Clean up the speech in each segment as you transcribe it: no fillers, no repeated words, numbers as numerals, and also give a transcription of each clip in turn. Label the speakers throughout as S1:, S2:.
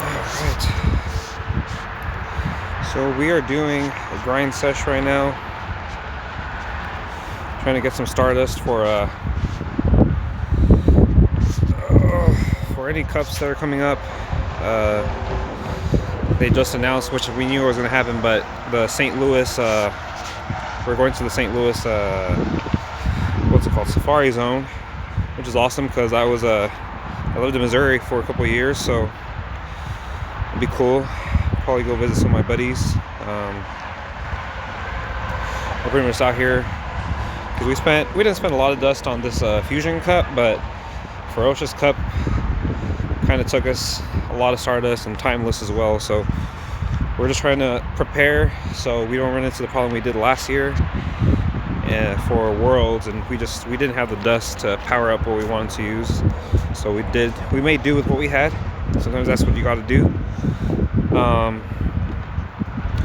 S1: Alright, so we are doing a grind sesh right now. Trying to get some Stardust for any cups that are coming up. They just announced, which we knew was going to happen, but the St. Louis, we're going to the St. Louis, what's it called, Safari Zone, which is awesome because I lived in Missouri for a couple of years, so it'd be cool. Probably go visit some of my buddies. We're pretty much out here because we didn't spend a lot of dust on this Fusion Cup, but Ferocious Cup kind of took us a lot of Stardust and Timeless as well. So we're just trying to prepare so we don't run into the problem we did last year for Worlds, and we didn't have the dust to power up what we wanted to use. So we made do with what we had. Sometimes that's what you got to do.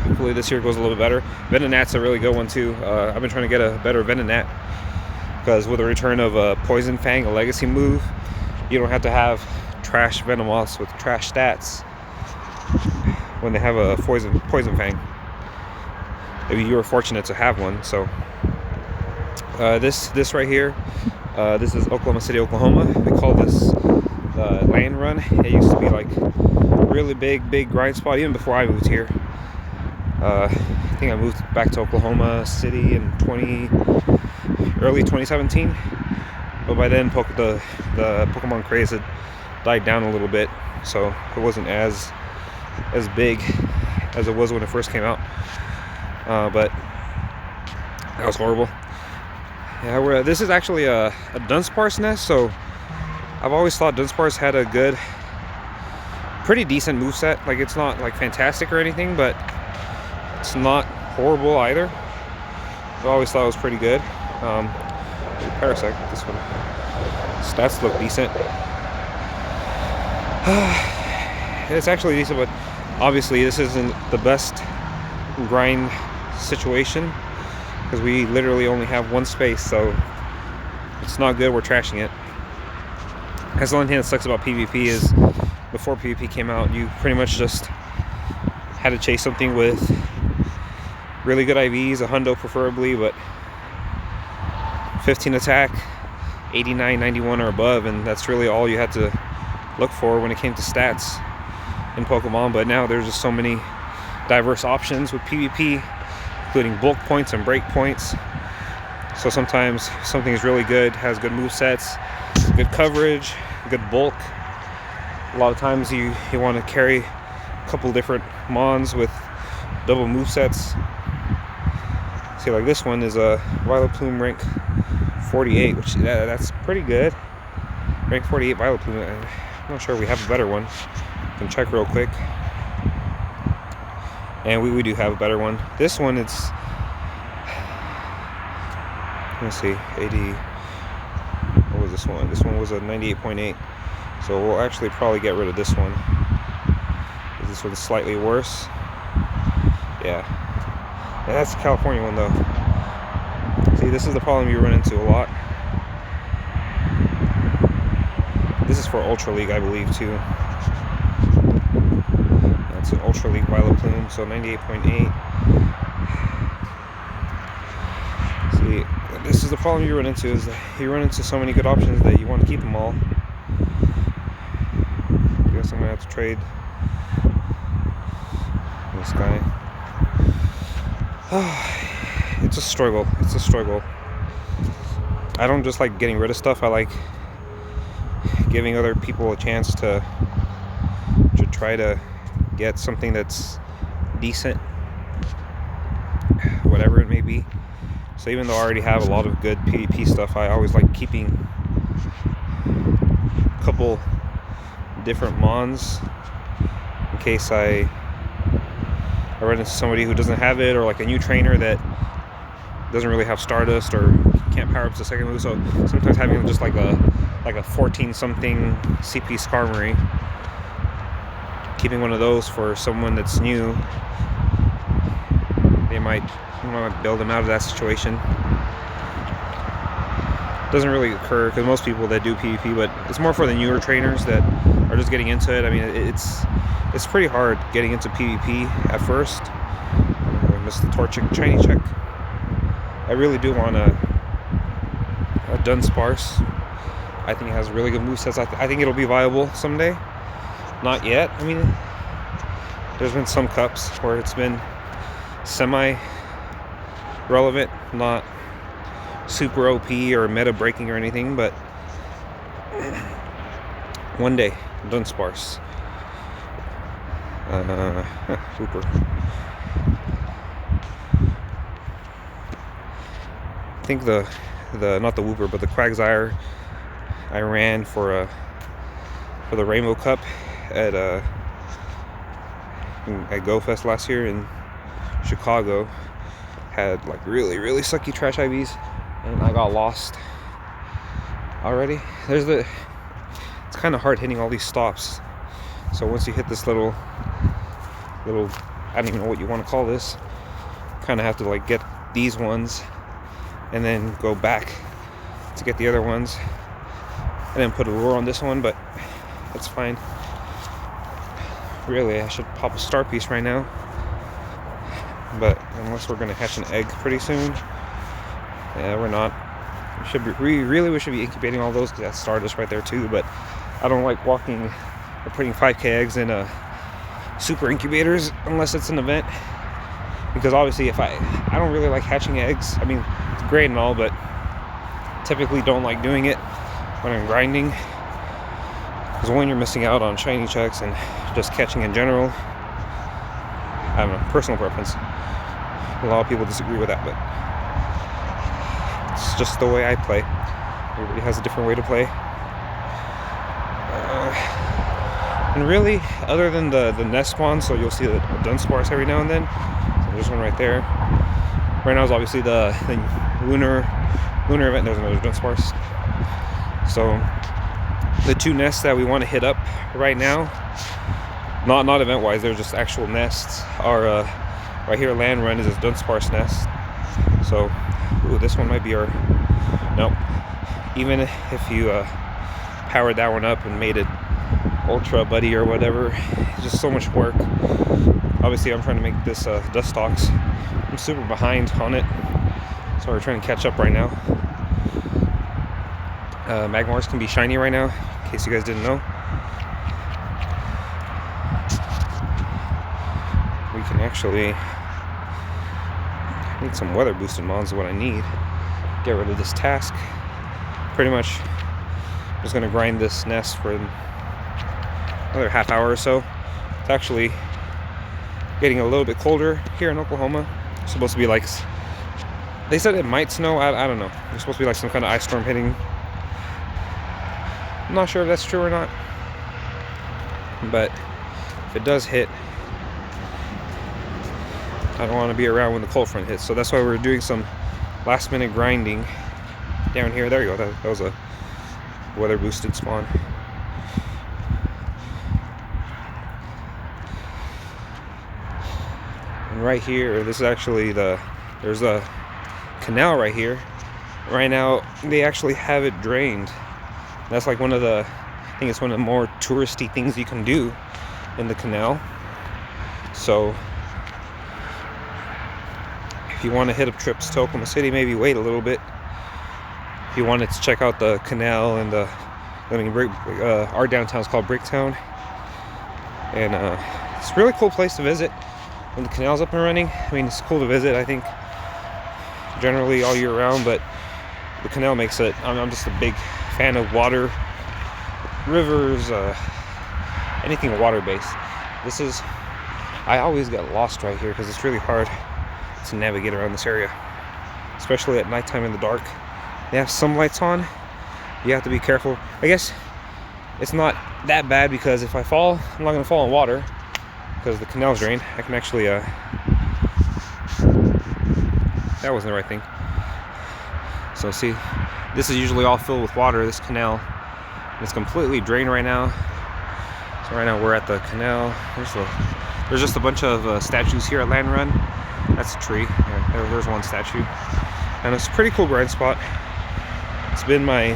S1: Hopefully this year goes a little bit better. Venonat's a really good one too. I've been trying to get a better Venonat because with the return of Poison Fang, a legacy move, you don't have to have trash Venomoths with trash stats when they have a Poison Fang. Maybe you were fortunate to have one. So this right here, this is Oklahoma City, Oklahoma. We call this the Land Run. It used to be like really big grind spot even before I moved here. I think I moved back to Oklahoma City in early 2017, but by then the Pokemon craze had died down a little bit, so it wasn't as big as it was when it first came out. But that was horrible. Yeah, this is actually a Dunsparce nest, so I've always thought Dunsparce had a pretty decent moveset. Like, it's not like fantastic or anything, but it's not horrible either. I always thought it was pretty good. Parasect, this one. Stats look decent. It's actually decent, but obviously this isn't the best grind situation because we literally only have one space, so it's not good. We're trashing it. That's the only thing that sucks about PvP is before PvP came out, you pretty much just had to chase something with really good IVs, a hundo preferably, but 15 attack, 89, 91 or above, and that's really all you had to look for when it came to stats in Pokemon. But now there's just so many diverse options with PvP, including bulk points and break points. So sometimes something is really good, has good movesets, good coverage, good bulk. A lot of times you want to carry a couple different Mons with double movesets. See, like this one is a Vileplume rank 48, which that's pretty good. Rank 48 Vileplume. I'm not sure we have a better one. I can check real quick. And we do have a better one. This one, it's, let's see, 80. What was this one? This one was a 98.8. So we'll actually probably get rid of this one. This one's slightly worse. Yeah. And that's the California one though. See, this is the problem you run into a lot. This is for Ultra League, I believe, too. That's an Ultra League Vileplume, so 98.8. See, this is the problem you run into, is that you run into so many good options that you want to keep them all. I guess I'm gonna have to trade this guy. It's a struggle. It's a struggle. I don't just like getting rid of stuff. I like giving other people a chance to try to get something that's decent, whatever it may be. So even though I already have a lot of good PvP stuff, I always like keeping a couple different Mons in case I run into somebody who doesn't have it, or like a new trainer that doesn't really have Stardust or can't power up to the second move. So sometimes having just like a 14 something CP Skarmory, keeping one of those for someone that's new, they might build them out of that situation. Doesn't really occur because most people that do PvP, but it's more for the newer trainers that are just getting into it. I mean, it's pretty hard getting into PvP at first. I missed the Torchic Shiny check. I really do want a Dunsparce. I think it has really good movesets. I think it'll be viable someday. Not yet. I mean, there's been some cups where it's been semi-relevant, not super OP or meta breaking or anything, but one day, Dunsparce. Hooper. I think the not the Wooper, but the Quagsire I ran for the Rainbow Cup at GoFest last year in Chicago had like really sucky trash IVs, and I got lost already. It's kind of hard hitting all these stops. So once you hit this little I don't even know what you want to call this, kind of have to like get these ones and then go back to get the other ones and then put a lure on this one, but that's fine. Really, I should pop a star piece right now, but unless we're gonna hatch an egg pretty soon. Yeah, we're not. We should be incubating all those, because that's Stardust right there too, but I don't like walking or putting 5k eggs in super incubators unless it's an event, because obviously if I don't really like hatching eggs. I mean, it's great and all, but typically don't like doing it when I'm grinding, because one, you're missing out on shiny checks and just catching in general. I don't know, personal preference. A lot of people disagree with that, but it's just the way I play. Everybody has a different way to play. And really, other than the nest spawn, so you'll see the Dunsparce every now and then. So there's one right there. Right now is obviously the lunar event. There's another Dunsparce. So the two nests that we want to hit up right now, not event wise, they're just actual nests, are right here. Land Run is this Dunsparce nest. So this one might be our nope. Even if you powered that one up and made it Ultra Buddy or whatever, it's just so much work. Obviously I'm trying to make this Dustox. I'm super behind on it, so we're trying to catch up right now. Magmars can be shiny right now, in case you guys didn't know. We can actually need some weather boosted mons, is what I need. Get rid of this task. Pretty much just gonna grind this nest for another half hour or so. It's actually getting a little bit colder here in Oklahoma. It's supposed to be like, they said it might snow. I don't know. There's supposed to be like some kind of ice storm hitting. I'm not sure if that's true or not, but if it does hit, I don't want to be around when the cold front hits. So that's why we're doing some last minute grinding down here. There you go. That was a weather boosted spawn. And right here, this is actually there's a canal right here. Right now, they actually have it drained. That's like one of the, I think it's one of the more touristy things you can do in the canal. So if you want to hit up trips to Oklahoma City, maybe wait a little bit. If you wanted to check out the canal and our downtown is called Bricktown, and it's a really cool place to visit when the canal's up and running. I mean, it's cool to visit, I think, generally all year round, but the canal makes it. I'm just a big fan of water, rivers, anything water-based. I always get lost right here because it's really hard to navigate around this area, especially at nighttime in the dark. They have some lights on. You have to be careful. I guess it's not that bad, because if I fall, I'm not going to fall in water because the canal's drained. I can actually that wasn't the right thing. So see, this is usually all filled with water, this canal. It's completely drained right now. So right now we're at the canal. There's just a bunch of statues here at Land Run. That's a tree. Yeah, there's one statue. And it's a pretty cool grind spot. It's been my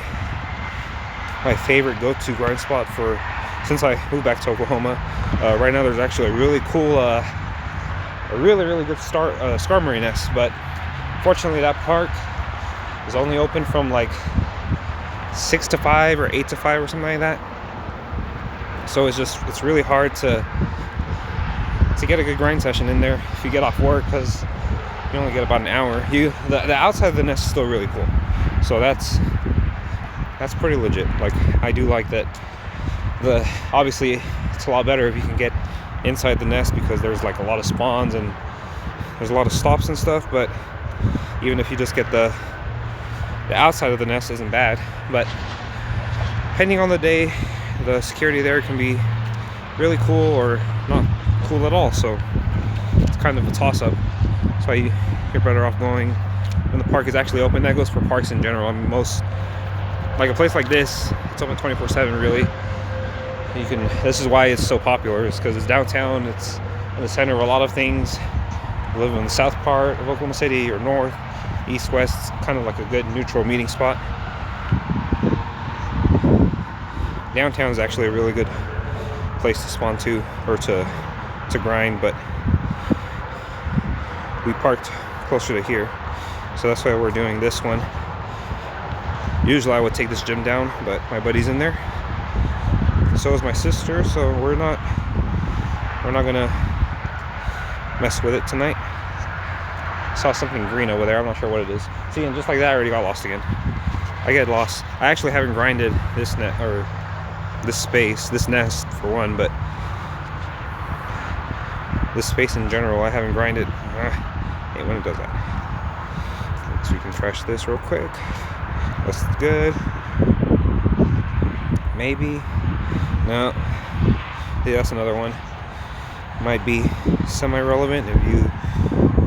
S1: favorite go-to grind spot for since I moved back to Oklahoma. Right now there's actually a really cool, a really good skarmory nest, but fortunately that park is only open from like 6 to 5 or 8 to 5 or something like that. So it's really hard to get a good grind session in there if you get off work, because you only get about an hour. The outside of the nest is still really cool, so that's pretty legit. Like, I do like that. Obviously it's a lot better if you can get inside the nest, because there's like a lot of spawns and there's a lot of stops and stuff. But even if you just get the outside of the nest isn't bad. But depending on the day, the security there can be really cool or not cool at all, so it's kind of a toss-up. That's why you're better off going when the park is actually open. That goes for parks in general. I mean, like a place like this, it's open 24/7 really. This is why it's so popular, is because it's downtown, it's in the center of a lot of things. You live in the south part of Oklahoma City or north, east, west. It's kind of like a good neutral meeting spot. Downtown is actually a really good place to spawn to, or to grind, but we parked closer to here, so that's why we're doing this one. Usually I would take this gym down, but my buddy's in there, so is my sister, so we're not gonna mess with it tonight. Saw something green over there, I'm not sure what it is. See, and just like that I already got lost again. I get lost. I actually haven't grinded this net, or this space, this nest for one, but this space in general I haven't grinded. I hate when it does that. So we can trash this real quick. That's good. Maybe. No. Yeah, that's another one. Might be semi-relevant if you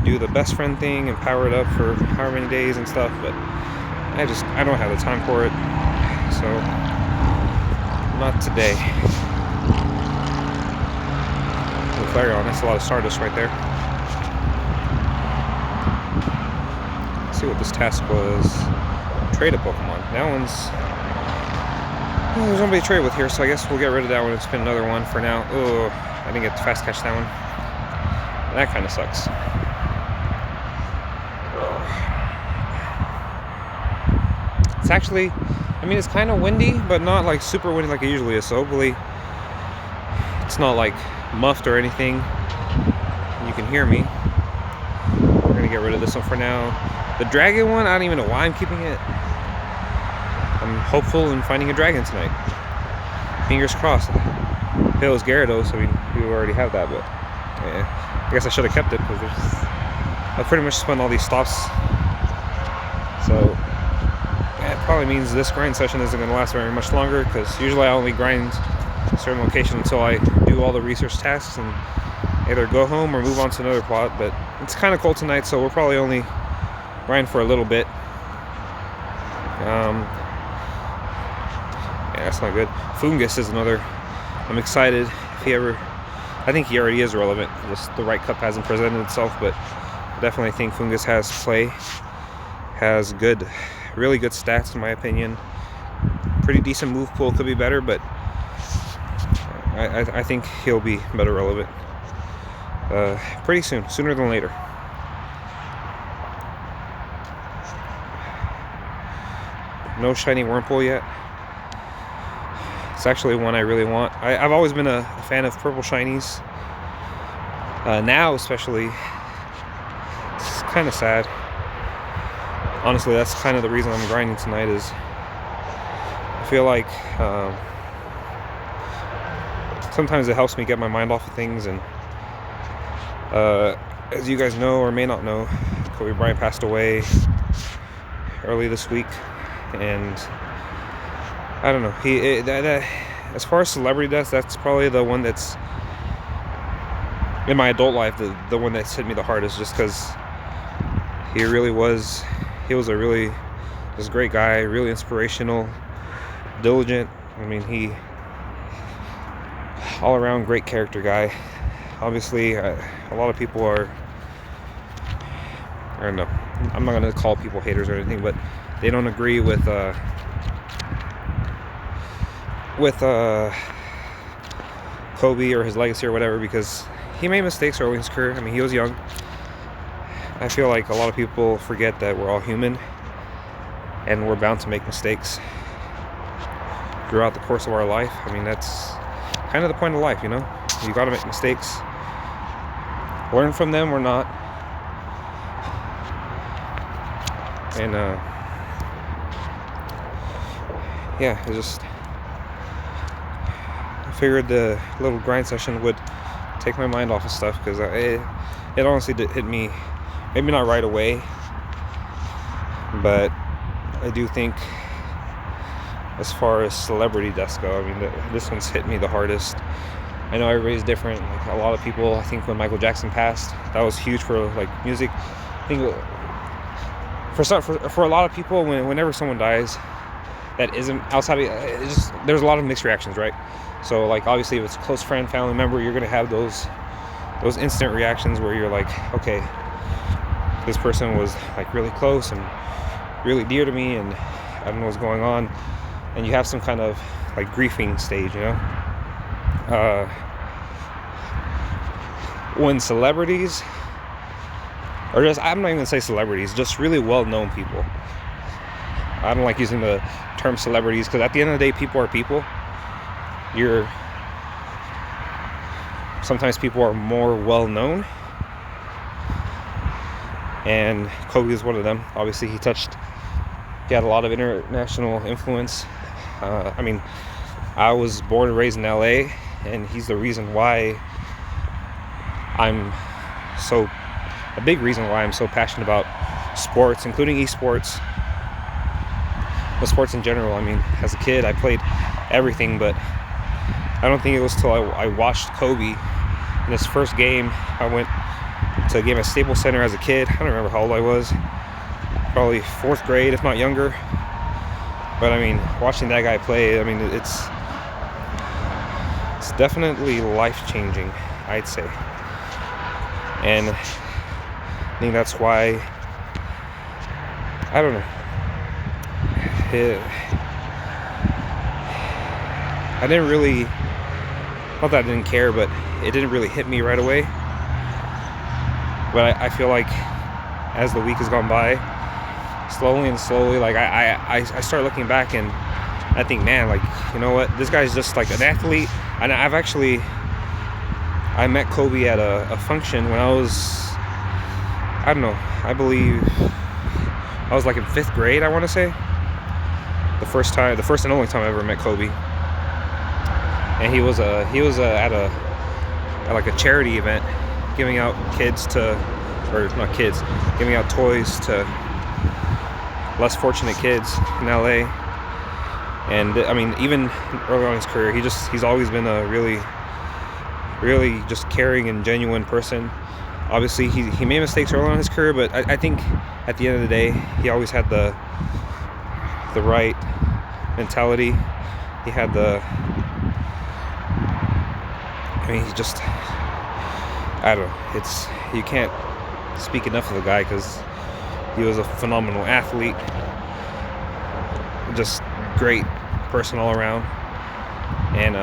S1: do the best friend thing and power it up for however many days and stuff, but I don't have the time for it, so not today. The Flareon, that's a lot of Stardust right there. Let's see what this task was. Trade a Pokemon. That one's... well, there's nobody to trade with here, so I guess we'll get rid of that one and spin another one for now. Oh, I didn't get to fast catch that one. That kind of sucks. It's actually, I mean, it's kind of windy, but not like super windy like it usually is, so hopefully it's not like muffed or anything. You can hear me. We're gonna get rid of this one for now. The dragon one, I don't even know why I'm keeping it. I'm hopeful in finding a dragon tonight. Fingers crossed. If it was Gyarados, so we already have that, but yeah, I guess I should have kept it, because I pretty much spent all these stops. So it probably means this grind session isn't going to last very much longer, because usually I only grind a certain location until I do all the research tasks and either go home or move on to another plot. But it's kind of cold tonight, so we'll probably only grind for a little bit. Yeah, that's not good. Fungus is another. I'm excited if he ever... I think he already is relevant, just the right cup hasn't presented itself, but I definitely think Fungus has play. Has really good stats in my opinion. Pretty decent move pool, could be better, but I think he'll be better relevant pretty soon, sooner than later. No shiny Wurmple yet. It's actually one I really want. I've always been a fan of purple shinies. Now especially, it's kind of sad. Honestly, that's kind of the reason I'm grinding tonight, is I feel like sometimes it helps me get my mind off of things. And as you guys know or may not know, Kobe Bryant passed away early this week, and I don't know, as far as celebrity deaths, that's probably the one that's in my adult life, the one that's hit me the hardest, just because he was a really just great guy, really inspirational, diligent. I mean, he all around great character guy. Obviously a lot of people are, I don't know, I'm not gonna call people haters or anything, but they don't agree with Kobe or his legacy or whatever, because he made mistakes early in his career. I mean, he was young. I feel like a lot of people forget that we're all human and we're bound to make mistakes throughout the course of our life. I mean, that's kind of the point of life, you know? You gotta make mistakes, learn from them or not. And yeah, I figured the little grind session would take my mind off of stuff, because it honestly did hit me, maybe not right away, but I do think as far as celebrity deaths go, I mean, this one's hit me the hardest. I know everybody's different. Like, a lot of people, I think when Michael Jackson passed, that was huge for like music. I think for a lot of people, whenever someone dies that isn't outside of, there's a lot of mixed reactions, right? So like, obviously if it's a close friend, family member, you're gonna have those instant reactions where you're like, okay, this person was like really close and really dear to me, and I don't know what's going on, and you have some kind of like grieving stage, you know. When celebrities, or just, I'm not even gonna say celebrities, just really well-known people. I don't like using the term celebrities, because at the end of the day, people are people. Sometimes people are more well-known, and Kobe is one of them. Obviously, he had a lot of international influence. I mean, I was born and raised in LA, and he's the reason why a big reason why I'm so passionate about sports, including esports, but sports in general. I mean, as a kid, I played everything, but I don't think it was till I watched Kobe in his first game. I went to a game at Staples Center as a kid. I don't remember how old I was, probably 4th grade, if not younger. But I mean, watching that guy play, I mean, it's definitely life-changing, I'd say. And I think that's why, I don't know, I didn't really, not that I didn't care, but it didn't really hit me right away. But I feel like as the week has gone by, slowly, like I start looking back, and I think, man, like, you know what, this guy's just like an athlete. And I met Kobe at a function when I was, I don't know, I believe I was like in 5th grade, I want to say. The first and only time I ever met Kobe. And he was at like a charity event, giving out giving out toys to less fortunate kids in LA. And I mean, even early on in his career, he's always been a really, really just caring and genuine person. Obviously, he made mistakes early on in his career, but I think at the end of the day, he always had the right mentality. He had I don't know, you can't speak enough of the guy, because he was a phenomenal athlete, just great person all around. And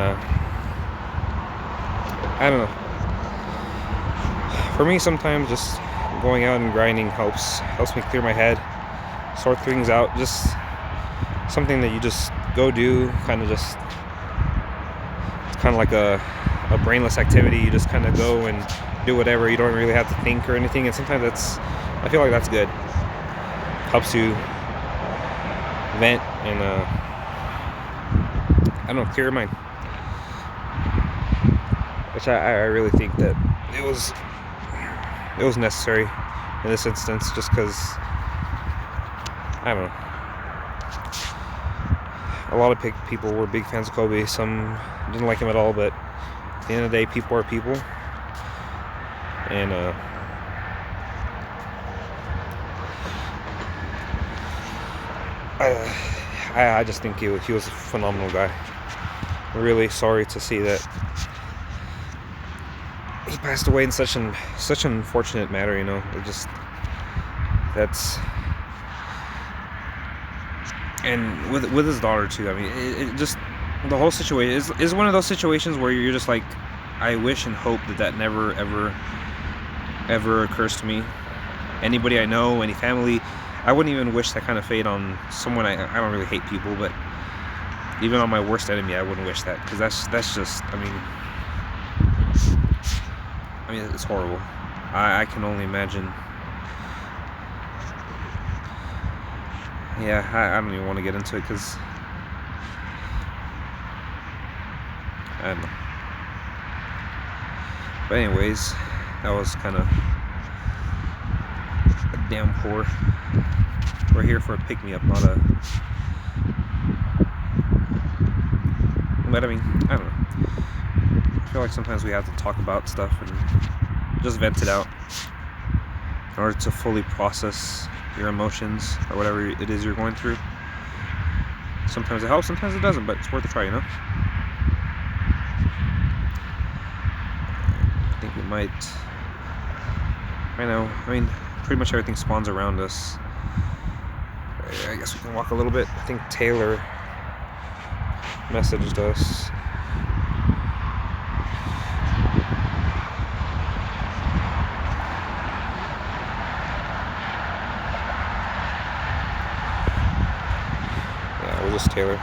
S1: I don't know, for me, sometimes just going out and grinding helps me clear my head, sort things out. Just something that you just go do, it's kind of like a brainless activity. You just kind of go and do whatever. You don't really have to think or anything, and sometimes I feel like that's good. Helps you vent and I don't know, clear your mind, which I really think that it was necessary in this instance, just because, I don't know, a lot of people were big fans of Kobe. Some didn't like him at all, but at the end of the day, people are people. And I just think he was a phenomenal guy. Really sorry to see that he passed away in such an unfortunate manner. You know, and with his daughter too. I mean, it just, the whole situation is one of those situations where you're just like, I wish and hope that never ever occurs to me. Anybody I know, any family, I wouldn't even wish that kind of fate on someone. I don't really hate people, but even on my worst enemy, I wouldn't wish that, because that's just, I mean it's horrible. I can only imagine. Yeah, I don't even want to get into it, because I don't know. But anyways, that was kind of a downpour. We're here for a pick-me-up, not a... But I mean, I don't know. I feel like sometimes we have to talk about stuff and just vent it out in order to fully process your emotions or whatever it is you're going through. Sometimes it helps, sometimes it doesn't, but it's worth a try, you know? I think we might... I know, I mean, pretty much everything spawns around us. I guess we can walk a little bit. I think Taylor messaged us. Yeah, we'll just Taylor.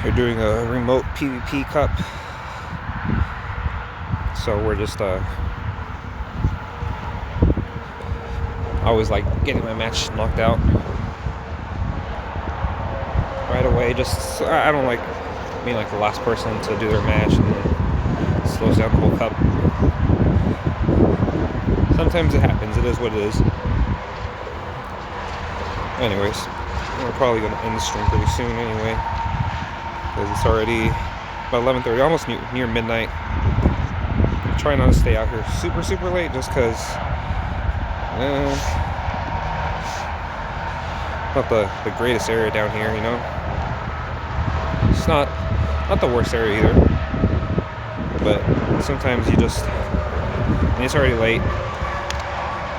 S1: They're doing a remote PvP cup, so we're just always like getting my match knocked out right away. Just I don't like being like the last person to do their match, and it slows down the whole cup. Sometimes it happens. It is what it is. Anyways, we're probably gonna end the stream pretty soon anyway, because it's already about 11:30, almost near midnight. I'm trying not to stay out here super late, just because not the greatest area down here, you know. It's not the worst area either, but sometimes you just, and it's already late.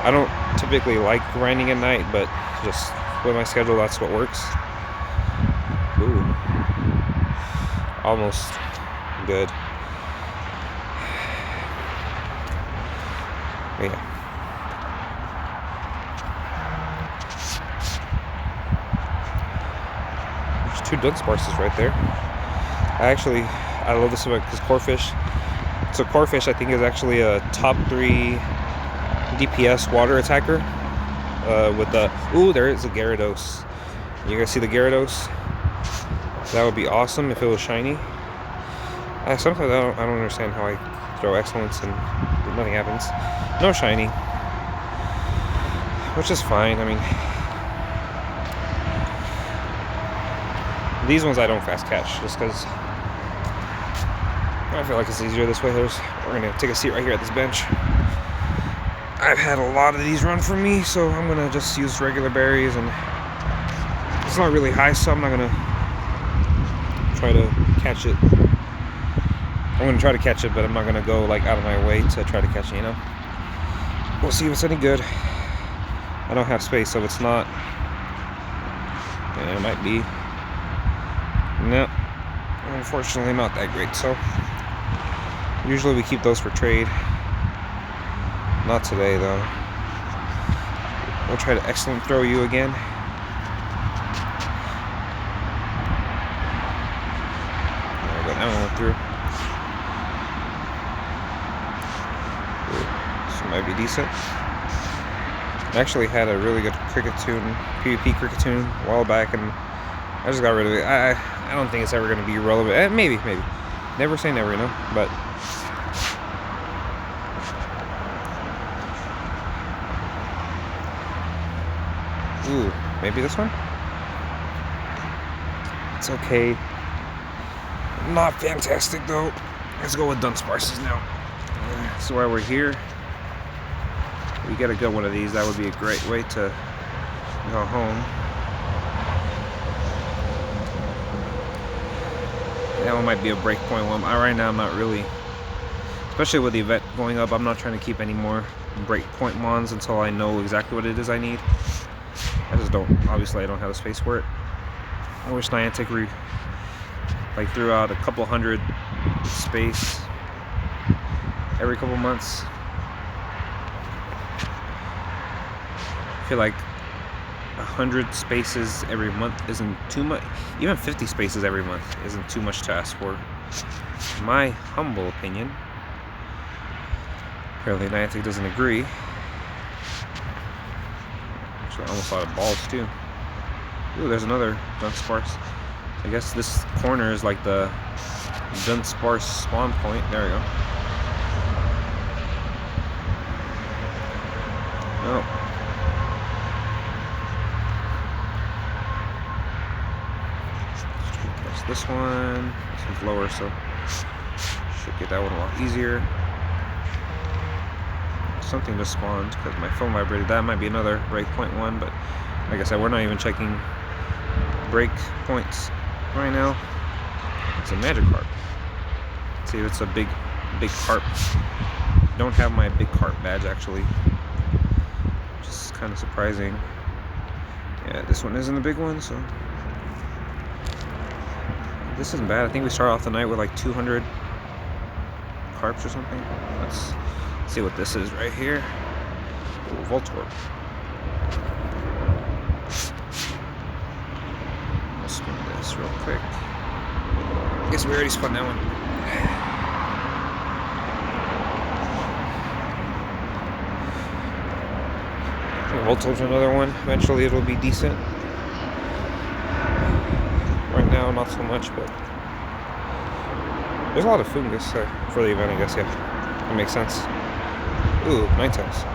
S1: I don't typically like grinding at night, but just with my schedule, that's what works. Ooh, almost good. Yeah. There's 2 Dunsparces right there. I love this one because Corphish. So Corphish, I think, is actually a top 3 DPS water attacker. With the there is a Gyarados. You guys see the Gyarados? That would be awesome if it was shiny. Sometimes I don't understand how I throw excellence and nothing happens. No shiny, which is fine. I mean, these ones I don't fast catch just because I feel like it's easier this way. We're gonna take a seat right here at this bench. I've had a lot of these run for me, so I'm gonna just use regular berries, and it's not really high, so I'm not gonna try to catch it. I'm gonna try to catch it, but I'm not gonna go like out of my way to try to catch it, you know? We'll see if it's any good. I don't have space, so it's not. Yeah, it might be. No, unfortunately not that great, so usually we keep those for trade. Not today, though. We'll try to excellent throw you again. There we go. That one went through. This might be decent. I actually had a really good Kricketune, PvP Kricketune, a while back, and I just got rid of it. I don't think it's ever going to be relevant. Maybe. Never say never, you know? But ooh, maybe this one? It's okay. Not fantastic, though. Let's go with Dunsparces now. So while we're here, we get a good one of these. That would be a great way to go home. That one might be a breakpoint one. Right now, I'm not really, especially with the event going up, I'm not trying to keep any more breakpoint mons until I know exactly what it is I need. I just don't, obviously I don't have the space for it. I wish Niantic threw out a couple hundred space every couple months. I feel like 100 spaces every month isn't too much. Even 50 spaces every month isn't too much to ask for, in my humble opinion. Apparently Niantic doesn't agree. Actually, I almost thought of balls too. Ooh, there's another Dunsparce. I guess this corner is like the Dunsparce spawn point. There we go. Oh. Press this one. This one's lower, so should get that one a lot easier. Something just spawned because my phone vibrated. That might be another breakpoint one, but like I said, we're not even checking break points right now. It's a Magikarp. See, it's a big carp. Don't have my big carp badge actually, which is kind of surprising. Yeah, this one isn't a big one, so this isn't bad. I think we start off the night with like 200 carps or something. Let's see what this is right here. Ooh, Voltorb. I'll spin this real quick. I guess we already spun that one. Voltorb's another one. Eventually it'll be decent. Right now, not so much, but there's a lot of Fungus for the event, I guess. Yeah, that makes sense. Ooh, Ninetales.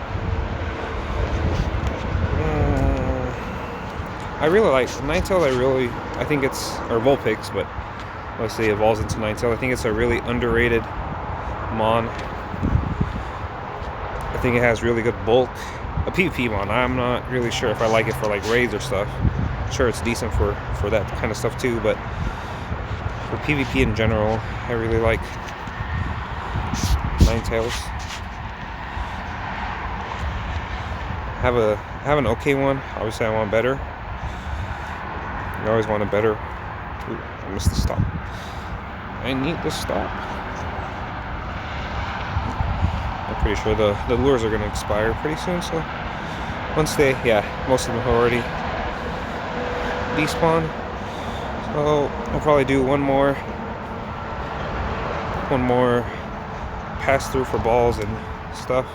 S1: I really like Ninetales. I think it's, or Vulpix, but obviously evolves into Ninetales. I think it's a really underrated Mon. I think it has really good bulk. A PvP Mon. I'm not really sure if I like it for like raids or stuff. Sure, it's decent for that kind of stuff too, but for PvP in general, I really like Ninetales. Have an okay one. Obviously, I want better. I always want a better. Ooh, I missed the stop. I need the stop. I'm pretty sure the lures are going to expire pretty soon, so once they, yeah, most of them have already despawned. So I'll probably do one more pass through for balls and stuff.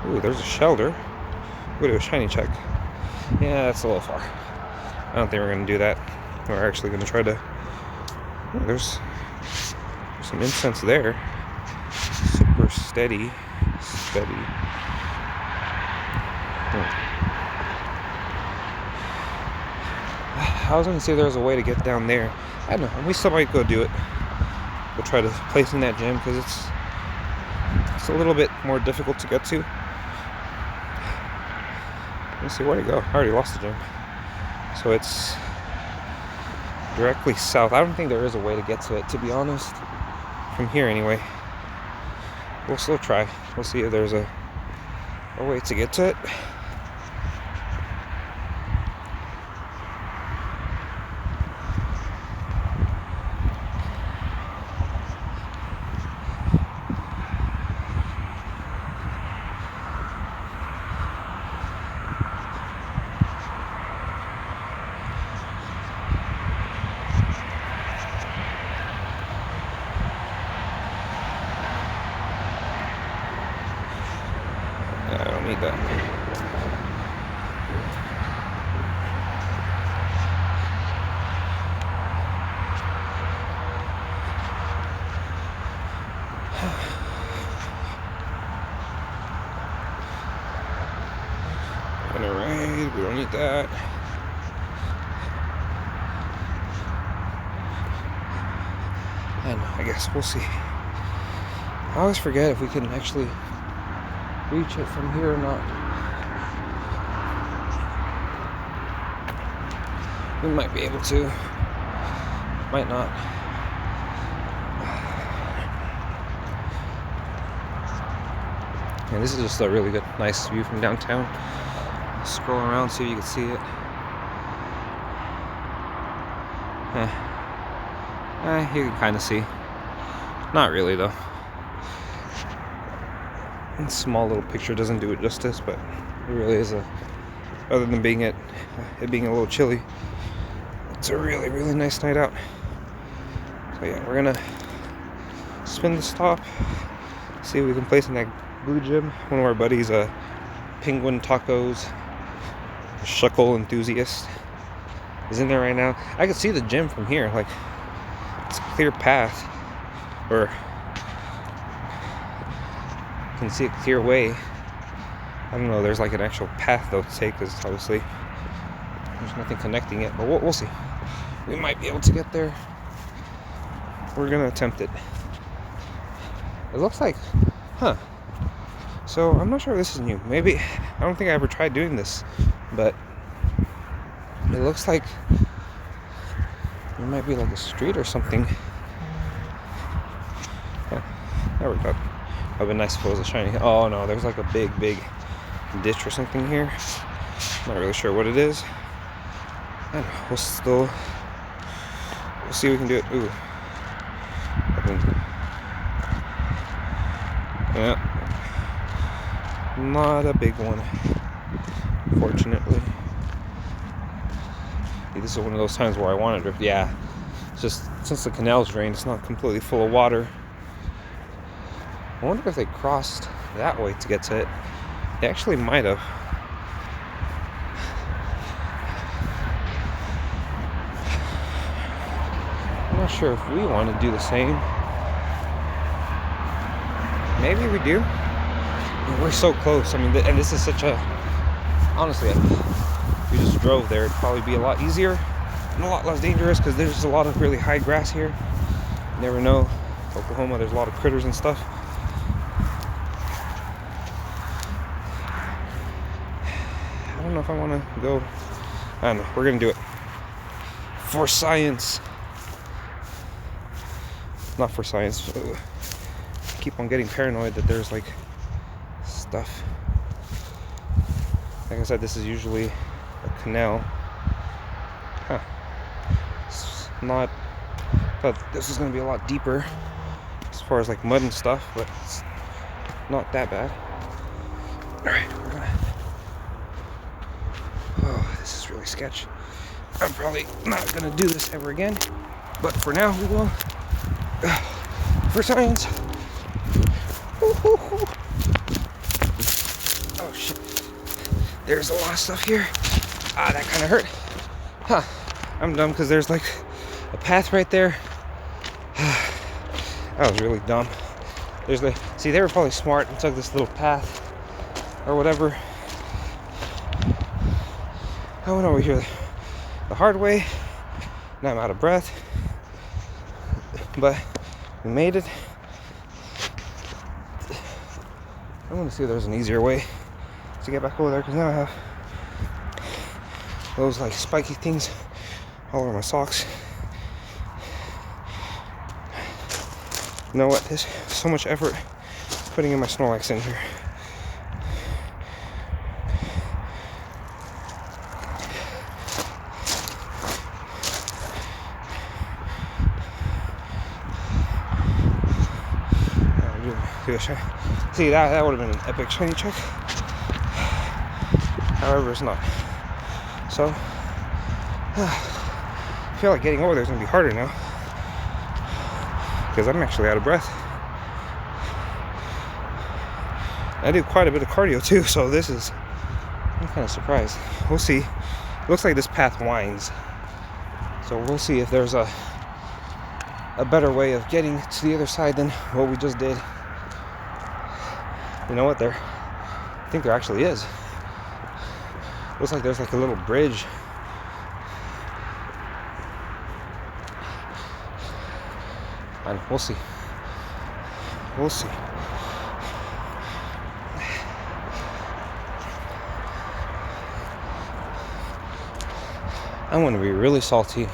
S1: Ooh, there's a Shelter. Go to a shiny check. Yeah, that's a little far. I don't think we're going to do that. We're actually going to try to... Oh, there's some incense there. Super steady. I was going to say there was a way to get down there. I don't know. We still might go do it. We'll try to place in that gym because it's a little bit more difficult to get to. Let's see, where'd it go? I already lost the gym. So it's directly south. I don't think there is a way to get to it, to be honest. From here, anyway. We'll still try. We'll see if there's a way to get to it. I don't need that. Alright, we don't need that. And I guess we'll see. I always forget if we can actually reach it from here or not. We might be able to. Might not. And this is just a really good, nice view from downtown. Scroll around, see if you can see it. You can kind of see. Not really though. And small little picture doesn't do it justice, but it really is other than being it being a little chilly, it's a really, really nice night out. So yeah, we're gonna spin the stop, see if we can place in that Blue Gym. One of our buddies, Penguin Tacos, a Shuckle enthusiast, is in there right now. I can see the gym from here, like it's a clear path, or you can see a clear way. I don't know, there's like an actual path though to take, because obviously there's nothing connecting it, but we'll see. We might be able to get there. We're gonna attempt it. It looks like, so I'm not sure if this is new. Maybe, I don't think I ever tried doing this, but it looks like there might be like a street or something. There we go. That would be nice if it was a shiny. Oh no, there's like a big ditch or something here. Not really sure what it is. And we'll see if we can do it. Ooh. Yeah. Not a big one, fortunately. This is one of those times where I wanted to, yeah. It's just, since the canal's drained, it's not completely full of water. I wonder if they crossed that way to get to it. They actually might have. I'm not sure if we want to do the same. Maybe we do. I mean, we're so close. I mean, and this is such a, honestly, if we just drove there, it'd probably be a lot easier and a lot less dangerous, because there's a lot of really high grass here. You never know. Oklahoma, there's a lot of critters and stuff. I don't know if I want to go. I don't know. We're going to do it. For science. Not for science. I keep on getting paranoid that there's like stuff. Like I said, this is usually a canal. It's not. But this is going to be a lot deeper as far as like mud and stuff, but it's not that bad. Alright, we're gonna. Oh, this is really sketch. I'm probably not gonna do this ever again, but for now we will. For science. Oh shit. There's a lot of stuff here. Ah, that kind of hurt. I'm dumb because there's like a path right there. That was really dumb. There's the, see, they were probably smart and took this little path or whatever. I went over here the hard way. Now I'm out of breath. But we made it. I want to see if there's an easier way to get back over there, because now I have those like spiky things all over my socks. You know what? There's so much effort putting in my Snorlax in here. See, that would have been an epic shiny check. However, it's not. So, I feel like getting over there is going to be harder now, because I'm actually out of breath. I do quite a bit of cardio too, so this is, I'm kind of surprised. We'll see. It looks like this path winds, so we'll see if there's a better way of getting to the other side than what we just did. You know what? I think there actually is. Looks like there's like a little bridge. And we'll see. We'll see. I'm gonna be really salty.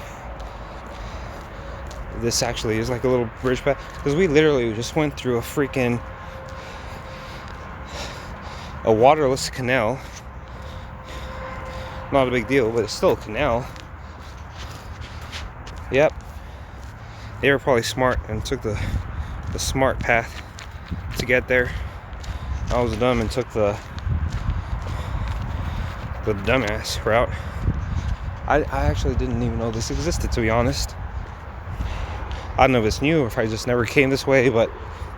S1: This actually is like a little bridge path, because we literally just went through a freaking waterless canal. Not a big deal, but it's still a canal. Yep. They were probably smart and took the the smart path to get there. I was dumb and took the dumbass route. I actually didn't even know this existed, to be honest. I don't know if it's new or if I just never came this way, but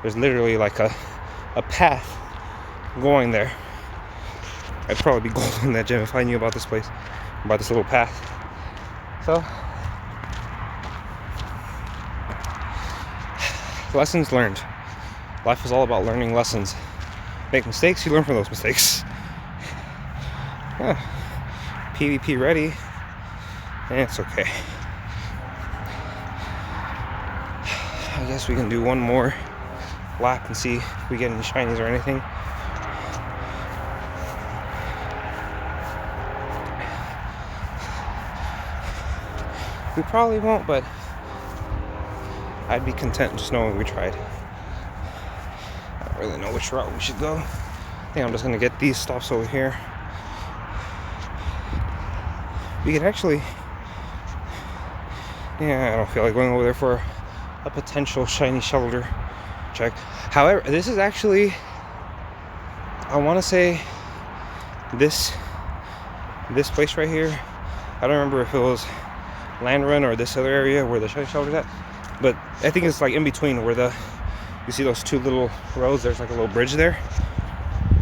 S1: there's literally like a path going there. I'd probably be gold in that gym if I knew about this place, about this little path. So, lessons learned. Life is all about learning lessons. Make mistakes, you learn from those mistakes. PvP ready, and it's okay. I guess we can do one more lap and see if we get any shinies or anything. We probably won't, but I'd be content just knowing we tried. I don't really know which route we should go. I think I'm just gonna get these stops over here. We can actually, I don't feel like going over there for a potential shiny shoulder check. However, this is actually, I want to say this place right here. I don't remember if it was Land Run or this other area where the shiny shoulder's at, but I think it's like in between where you see those two little roads. There's like a little bridge there.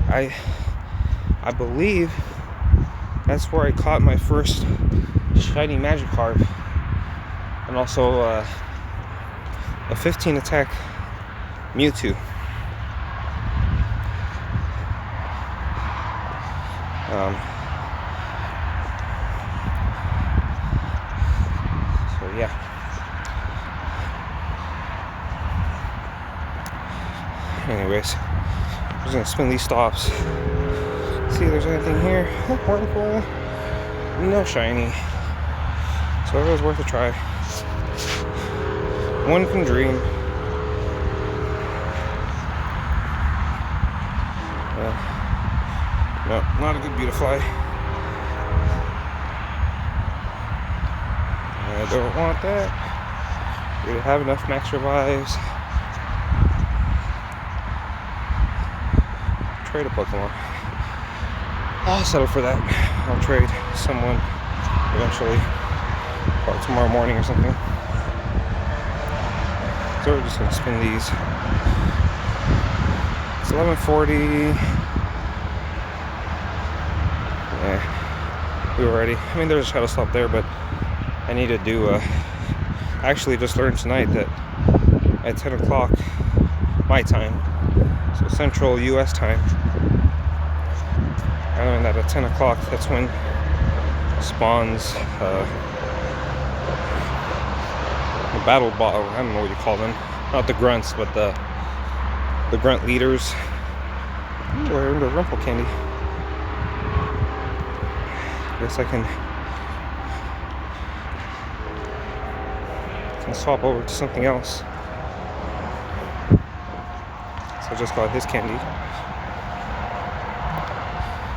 S1: I believe that's where I caught my first shiny Magikarp, and also a 15 attack Mewtwo. So yeah. Anyways, I'm just gonna spin these stops. See if there's anything here. Hornpool. No shiny. So it was worth a try. One can dream. No, not a good Beautifly. I don't want that. We have enough max revives. Trade a Pokemon. I'll settle for that. I'll trade someone eventually, or tomorrow morning or something. So we're just gonna spin these. It's 11:40. Yeah, we were ready. I mean, there's a shadow stop there, but I need to do. I actually just learned tonight that at 10 o'clock my time, so Central U.S. time. I learned that at 10 o'clock, that's when spawns the battle bot. I don't know what you call them. Not the grunts, but the grunt leaders. Ooh, we're in the Rumple candy. Guess I can swap over to something else. So I just got his candy.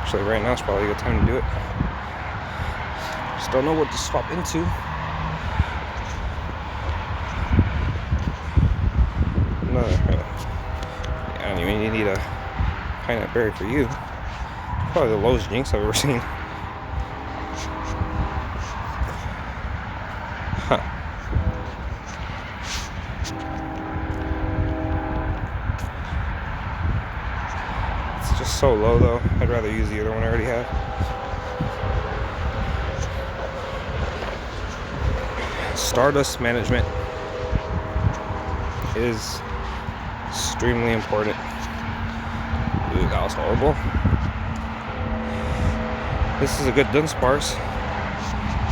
S1: Actually, right now is probably a good time to do it. Just don't know what to swap into. I don't even need a pineapple berry for you. Probably the lowest Jinx I've ever seen. Huh. It's just so low though. I'd rather use the other one I already have. Stardust management is extremely important. Ooh, that was horrible. This is a good Dunsparce.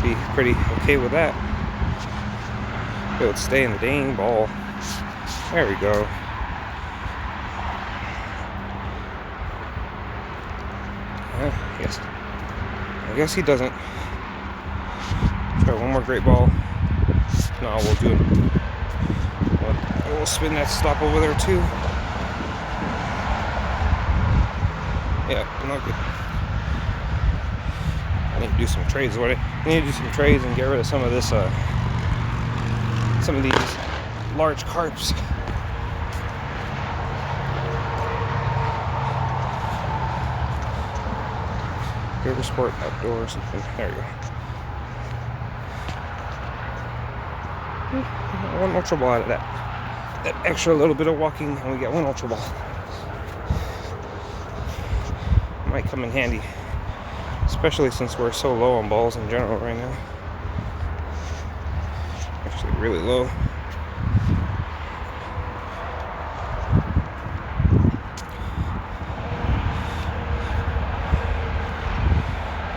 S1: Be pretty okay with that. It would stay in the dang ball. There we go. Yes. I guess he doesn't. Try one more great ball. No, we'll do it. We'll spin that stop over there too. Yeah, not good. I need to do some trades. I need to do some trades and get rid of some of this, some of these large carps. River Sport Outdoor or something. There you go. One ultra ball out of that. That extra little bit of walking, and we get one ultra ball. Might come in handy, especially since we're so low on balls in general right now. Actually, really low.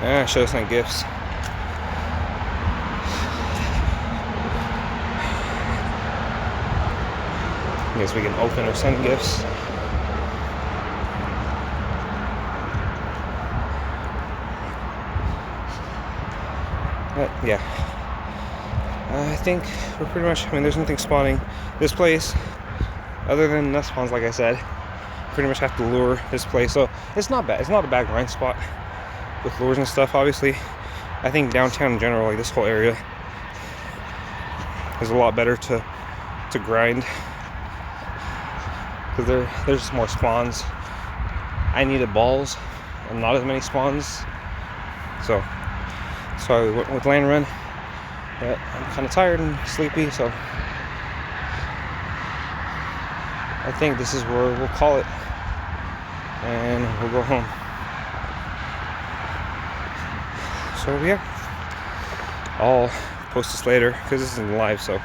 S1: I should have sent gifts. I guess we can open or send gifts. But yeah, I think we're pretty much, I mean, there's nothing spawning this place other than nest spawns, like I said. Pretty much have to lure this place, so it's not bad. It's not a bad grind spot with lures and stuff. Obviously, I think downtown in general, like this whole area, is a lot better to grind because there's more spawns. I needed balls and not as many spawns, so I went with Land Run. But I'm kind of tired and sleepy, so I think this is where we'll call it, and we'll go home. So yeah, I'll post this later because this isn't live, so,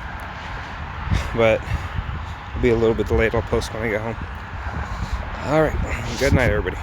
S1: but it'll be a little bit delayed. I'll post when I get home. All right, good night, everybody.